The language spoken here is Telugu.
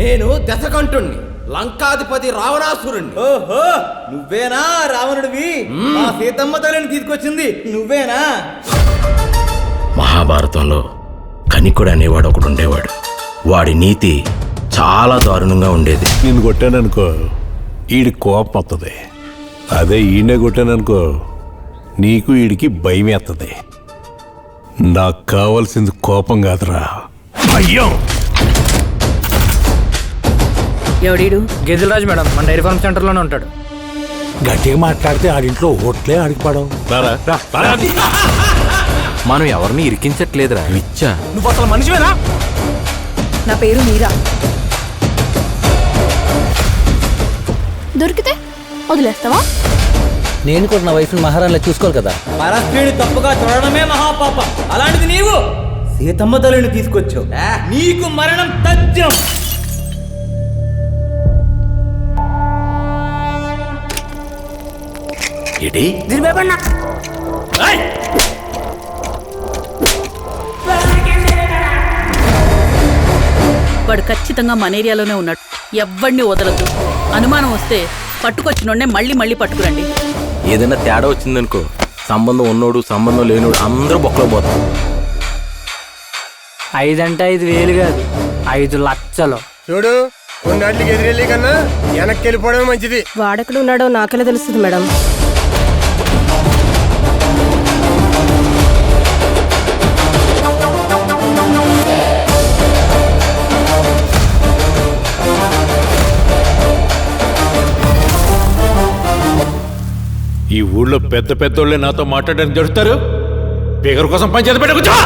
నేను దశకంఠుణ్ణి, లంకాధిపతి రావణాసురుణ్ణి. ఓహో, నువ్వేనా రావణుడివి? మా సీతమ్మ తల్లిని తీసుకొచ్చింది నువ్వేనా? మహాభారతంలో కనికుడు అనేవాడు ఒకడు ఉండేవాడు. వాడి నీతి చాలా దారుణంగా ఉండేది. నిన్ను కొట్టాననుకో ఈడి కోపం వస్తుంది. అదే ఈయనే కొట్టాననుకో నీకు ఈడికి భయం వేస్తుంది. నాకు కావాల్సింది కోపం కాదురా, భయం. ఎవడీడు? గెజిల్రాజ్ మేడం, మన డైరీ ఫార్మ్ సెంటర్లోనే ఉంటాడు. గట్టిగా మాట్లాడితే ఆడింట్లో ఓట్లే అడిగిపడం. మనం ఎవరిని ఇరికించట్లేదురా, విచ్చా. నువ్వు అసలు మనిషివేనా? నా పేరు మీరా. దొరికితే వదిలేస్తావా? నేను కూడా నా వైఫ్ని మహారాణిలా చూసుకోవాలి కదా. పరస్త్రీని తప్పుగా చూడడమే మహాపాపం. అలాంటిది నీవు సీతమ్మ తల్లిని తీసుకొచ్చావు. నీకు మరణం తథ్యం. ఏంటి? వాడు ఖచ్చితంగా మన ఏరియాలోనే ఉన్నాడు. ఎవ్వడిని వదలద్దు. అనుమానం వస్తే పట్టుకొచ్చినోడ్నే మళ్ళీ మళ్ళీ పట్టుకురండి. ఏదైనా తేడా వచ్చిందనుకో, సంబంధం ఉన్నోడు సంబంధం లేనోడు అందరూ బొక్కలో పోతారు. 5 అంటే 5,000 కాదు, 5 లక్షలు. చూడు, కొన్నాళ్ళకి ఎదురెళ్ళి కన్నా వెనక్కి వెళ్ళిపోవడమే మంచిది. వాడెక్కడ ఉన్నాడో నాకెలా తెలుస్తుంది మేడం? ఈ ఊళ్ళో పెద్ద పెద్దోళ్ళే నాతో మాట్లాడడానికి జరుగుతారు. పేరు కోసం పంచాయతీ పెట్ట కూర్చో.